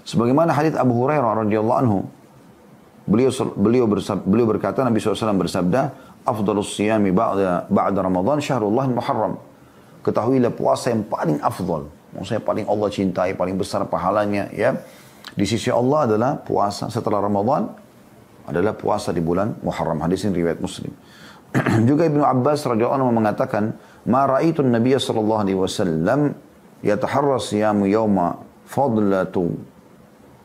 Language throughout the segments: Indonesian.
Sebagaimana hadits Abu Hurairah radhiyallahu anhu, beliau berkata, Nabi SAW bersabda, afdalus siyami ba'da Ramadan syahrullah Muharram. Ketahuilah puasa yang paling afdal, maksudnya paling Allah cintai, paling besar pahalanya ya di sisi Allah adalah puasa setelah Ramadan, adalah puasa di bulan Muharram. Hadis ini riwayat Muslim. Juga Ibnu Abbas radhiyallahu anhu mengatakan, ma ra'aitu an-nabiy sallallahu alaihi wasallam yataharra siyamu yawma fadlatu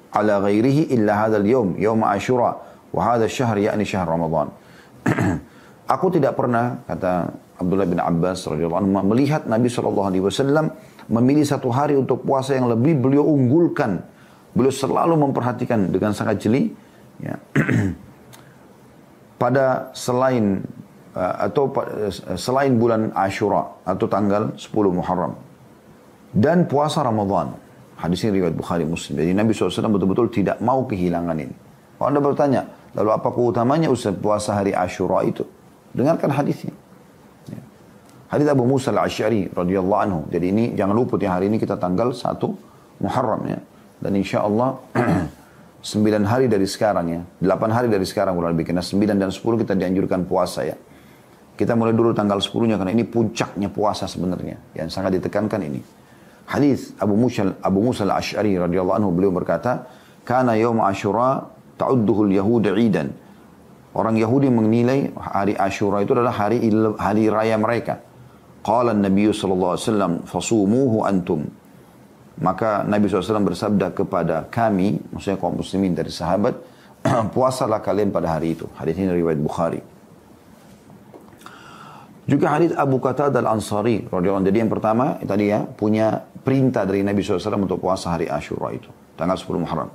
ala ghairihi illa hadzal yawm, yawm Asyura, wa hadzal syahr yakni syahr Ramadan. Aku tidak pernah, kata Abdullah bin Abbas radhiyallahu anhu, melihat Nabi SAW memilih satu hari untuk puasa yang lebih beliau unggulkan. Beliau selalu memperhatikan dengan sangat jeli ya, pada selain bulan Asyura atau tanggal 10 Muharram dan puasa Ramadan. Hadis ini riwayat Bukhari Muslim. Jadi Nabi SAW betul-betul tidak mau kehilangan ini. Kalau Anda bertanya, lalu apa keutamanya Ustaz puasa hari Asyura itu? Dengarkan hadisnya. Hadis Abu Musa al-Asy'ari radhiyallahu anhu. Jadi ini jangan luput ya, hari ini kita tanggal 1 Muharram ya. Dan insya Allah 9 hari dari sekarang ya. 8 hari dari sekarang kurang lebih. Karena 9 dan 10 kita dianjurkan puasa ya. Kita mulai dulu tanggal 10-nya karena ini puncaknya puasa sebenarnya. Yang sangat ditekankan ini. Hadis Abu Musa al-Asy'ari radhiyallahu anhu, beliau berkata, "Kana yaum Asyura ta'udduhu al-yahud 'idan." Orang Yahudi menilai hari Asyura itu adalah hari raya mereka. Qala an-nabiy sallallahu alaihi wasallam fasumuhu antum. Maka Nabi SAW bersabda kepada kami, maksudnya kaum muslimin dari sahabat, puasalah kalian pada hari itu. Hadis ini riwayat Bukhari. Juga hadis Abu Qatadah al-Ansari radhiyallahu anhu. Jadi yang pertama tadi ya, punya perintah dari Nabi SAW untuk puasa hari Asyura itu, tanggal 10 Muharram.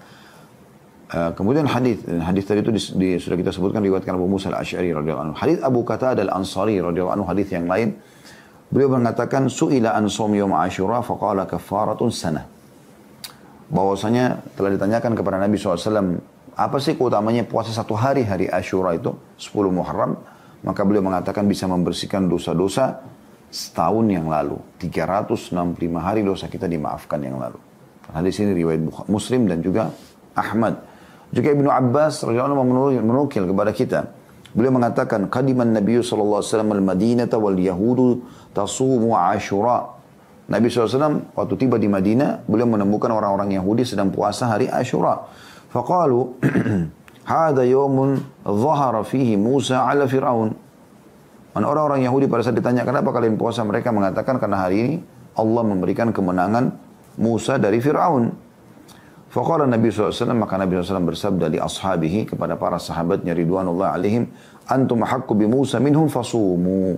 Kemudian hadis tadi itu sudah kita sebutkan riwayatkan Abu Musa al-Asy'ari radhiyallahu anhu. Hadis Abu Qatadah al-Ansari radhiyallahu anhu, hadis yang lain, beliau mengatakan su'ila an shaum yaum Asyura faqala kaffaratun sanah. Bahwasanya telah ditanyakan kepada Nabi SAW, apa sih keutamanya puasa satu hari Asyura itu 10 Muharram? Maka beliau mengatakan bisa membersihkan dosa-dosa setahun yang lalu. 365 hari dosa kita dimaafkan yang lalu. Hadis ini riwayat Muslim dan juga Ahmad. Juga Ibnu Abbas radhiyallahu anhu menukil kepada kita. Beliau mengatakan, qadiman Nabi sallallahu alaihi wasallam al-Madinah wal yahudu tasumu Asyura. Nabi SAW waktu tiba di Madinah, beliau menemukan orang-orang Yahudi sedang puasa hari Asyura. Faqalu, hadha yawmun dhahara fihi Musa ala Fir'aun. Orang-orang Yahudi pada saat ditanya, kenapa kalian puasa? Mereka mengatakan, karena hari ini Allah memberikan kemenangan Musa dari Fir'aun. Faqala Nabi SAW, maka Nabi SAW bersabda li ashabihi, kepada para sahabatnya ridwanullah alaihim, antum haqqu bi Musa minhum fasumu.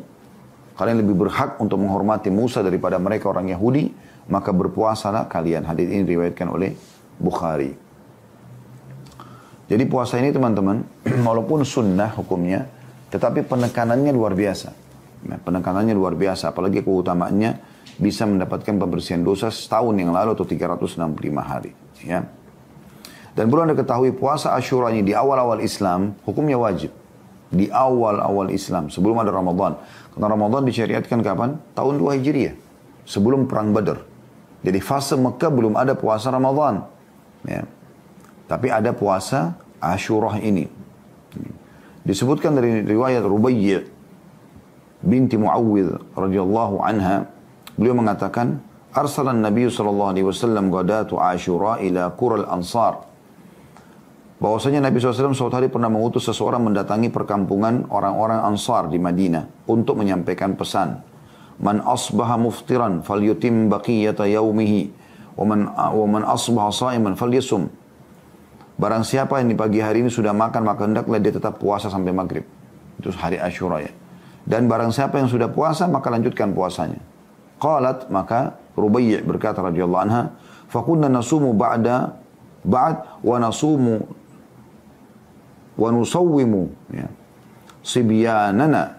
Kalian lebih berhak untuk menghormati Musa daripada mereka orang Yahudi, maka berpuasalah kalian. Hadis ini diriwayatkan oleh Bukhari. Jadi puasa ini teman-teman, walaupun sunnah hukumnya, tetapi penekanannya luar biasa. Nah, penekanannya luar biasa, apalagi keutamaannya bisa mendapatkan pembersihan dosa setahun yang lalu atau 365 hari. Ya. Dan perlu Anda ketahui puasa Asyura ini di awal-awal Islam, hukumnya wajib. Di awal-awal Islam, sebelum ada Ramadan. Karena Ramadan disyariatkan kapan? Tahun 2 Hijriah. Sebelum Perang Badar. Jadi fase Mekah belum ada puasa Ramadan. Ya. Tapi ada puasa Asyura ini. Disebutkan dari riwayat Rubayyi' binti Muawwidh radhiyallahu anha, beliau mengatakan, arsalan Nabi sallallahu alaihi wasallam ghadatu Asyura ila qural Ansar. Bahwasanya Nabi SAW suatu hari pernah mengutus seseorang mendatangi perkampungan orang-orang Ansar di Madinah untuk menyampaikan pesan. Man asbaha muftiran falyutim baqiyata yaumihi wa man asbaha shaiman falyasum. Barang siapa yang di pagi hari ini sudah makan, maka hendaklah dia tetap puasa sampai maghrib. Itu hari Asyura ya. Dan barang siapa yang sudah puasa, maka lanjutkan puasanya. Qalat, maka Rubayyi' berkata radhiyallahu anha, fakunna nasumu ba'd wa nasumu wa nusawwimu ya, sibyanana.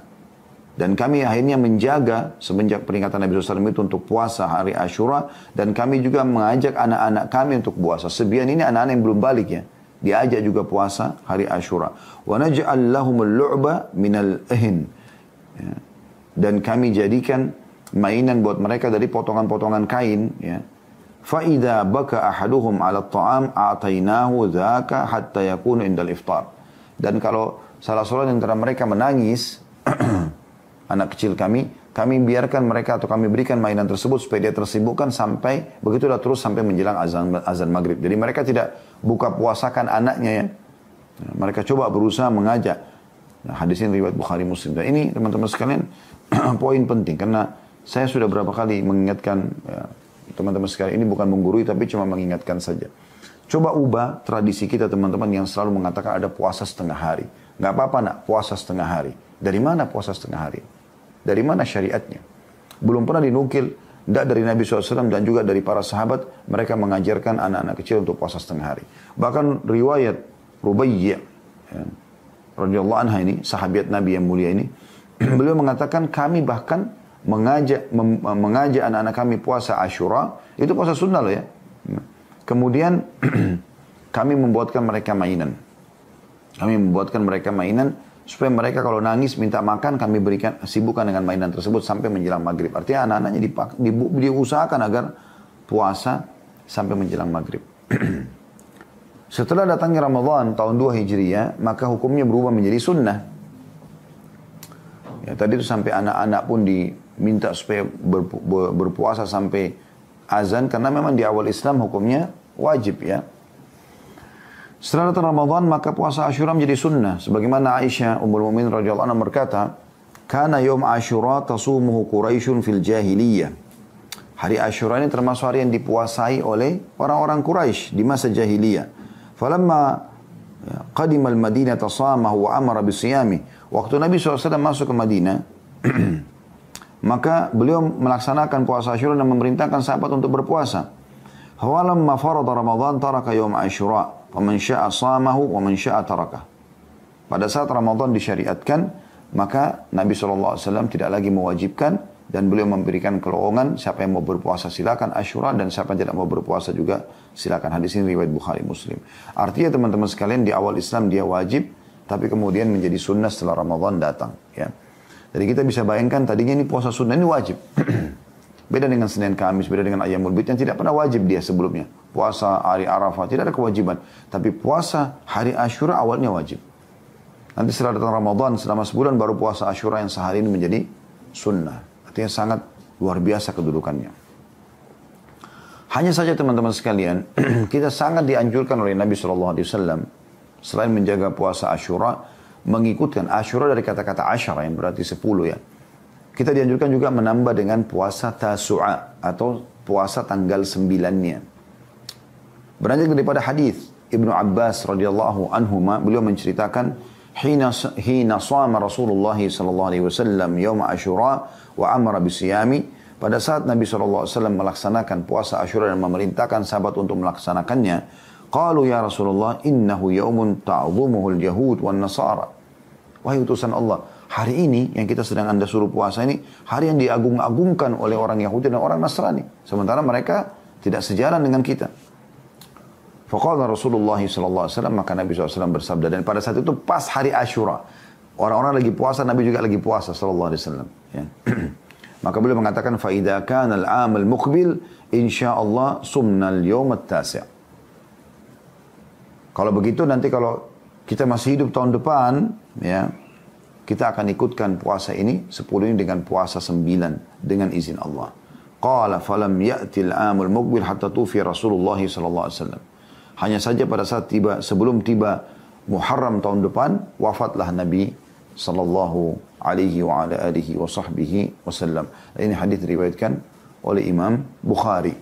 Dan kami akhirnya menjaga semenjak peringatan Nabi SAW itu untuk puasa hari Asyura. Dan kami juga mengajak anak-anak kami untuk puasa. Sibyan ini anak-anak yang belum balik ya. Diajak juga puasa hari Asyura. Wa naj'al lahumul lu'ba minal ihin. Ya. Dan kami jadikan mainan buat mereka dari potongan-potongan kain ya. فَإِذَا بَكَ أَحَدُهُمْ عَلَى الطَّعَامِ أَعْطَيْنَاهُ ذَاكَ حَتَّى يَكُونُ عِنْدَ الْإِفْطَارِ. Dan kalau salah seorang antara mereka menangis, anak kecil kami biarkan mereka atau kami berikan mainan tersebut supaya dia tersibukkan sampai, begitulah terus sampai menjelang azan maghrib. Jadi mereka tidak buka puasakan anaknya ya. Mereka coba berusaha mengajak. Nah, hadis ini riwayat Bukhari Muslim. Dan ini teman-teman sekalian poin penting, karena saya sudah berapa kali mengingatkan ya, teman-teman sekalian, ini bukan menggurui tapi cuma mengingatkan saja. Coba ubah tradisi kita teman-teman yang selalu mengatakan ada puasa setengah hari. Nggak apa-apa nak puasa setengah hari. Dari mana puasa setengah hari? Dari mana syariatnya? Belum pernah dinukil, tidak dari Nabi SAW dan juga dari para sahabat, mereka mengajarkan anak-anak kecil untuk puasa setengah hari. Bahkan riwayat Rubaiyah, ya, radhiyallahu anha ini, sahabat Nabi yang mulia ini, beliau mengatakan kami bahkan mengajak anak-anak kami puasa Ashura, itu puasa sunnah loh ya. Kemudian kami membuatkan mereka mainan. Kami membuatkan mereka mainan supaya mereka kalau nangis minta makan, kami berikan sibukkan dengan mainan tersebut sampai menjelang maghrib. Artinya anak-anaknya diusahakan agar puasa sampai menjelang maghrib. Setelah datangnya Ramadan tahun 2 Hijriah, maka hukumnya berubah menjadi sunnah. Ya, tadi itu sampai anak-anak pun diminta supaya berpuasa sampai azan, karena memang di awal Islam hukumnya wajib ya. Setelah datang Ramadan, maka puasa Ashura menjadi sunnah. Sebagaimana Aisyah Ummul Mukminin radhiyallahu anha berkata, "Kana yaum Ashura tasumuhu Quraisyun fil jahiliyah." Hari Ashura ini termasuk hari yang dipuasai oleh orang-orang Quraisy di masa jahiliyah. Falamma qadimal Madinah tasamahu wa amara bisiyami. Waktu Nabi SAW masuk ke Madinah, maka beliau melaksanakan puasa Ashura dan memerintahkan sahabat untuk berpuasa. Falamma farada Ramadan taraka yaum Ashura, wa man syaa shamahu wa man syaa tarakah. Pada saat Ramadan disyariatkan, maka Nabi SAW tidak lagi mewajibkan, dan beliau memberikan kelowongan, siapa yang mau berpuasa silakan Ashura, dan siapa yang tidak mau berpuasa juga silakan. Hadis ini riwayat Bukhari Muslim. Artinya teman-teman sekalian, di awal Islam dia wajib, tapi kemudian menjadi sunnah setelah Ramadan datang. Ya. Jadi kita bisa bayangkan tadinya ini puasa sunnah ini wajib. Beda dengan Senin Kamis, beda dengan Ayyamul Bid yang tidak pernah wajib dia sebelumnya. Puasa hari Arafah tidak ada kewajiban, tapi puasa hari Ashura awalnya wajib. Nanti setelah datang Ramadan selama sebulan baru puasa Ashura yang sehari ini menjadi sunnah. Artinya sangat luar biasa kedudukannya. Hanya saja teman-teman sekalian, kita sangat dianjurkan oleh Nabi SAW, selain menjaga puasa Ashura, mengikutkan Ashura dari kata-kata Ashara yang berarti 10 ya. Kita dianjurkan juga menambah dengan puasa Tasu'a atau puasa tanggal 9-nya. Beranjak daripada hadis Ibnu Abbas radhiyallahu anhuma, beliau menceritakan hina shama Rasulullah sallallahu alaihi wasallam yaum Ashura wa amara bisiyami, pada saat Nabi sallallahu alaihi wasallam melaksanakan puasa Ashura dan memerintahkan sahabat untuk melaksanakannya, qalu ya Rasulullah innahu yaumun ta'dhumuhu al-yahud wan nasara. Wahai utusan Allah, hari ini yang kita sedang Anda suruh puasa ini hari yang diagung-agungkan oleh orang Yahudi dan orang Nasrani, sementara mereka tidak sejalan dengan kita. Faqala Rasulullah SAW, maka Nabi SAW bersabda, dan pada saat itu pas hari Ashura, orang-orang lagi puasa, Nabi juga lagi puasa SAW. Ya. Maka beliau mengatakan, فَإِذَا كَانَ الْعَامَ الْمُقْبِلِ إِنْشَاءَ سُمْنَا الْيَوْمَ التَّاسِعِ. Kalau begitu nanti kalau kita masih hidup tahun depan, ya, kita akan ikutkan puasa ini, 10 ini dengan puasa 9, dengan izin Allah. Qala falam ya'ti al-'amul muqbil hatta tufi Rasulullah SAW. Hanya saja pada saat sebelum tiba Muharram tahun depan, wafatlah Nabi sallallahu alaihi wa ala alihi wa sahbihi wasallam. Ini hadis diriwayatkan oleh Imam Bukhari.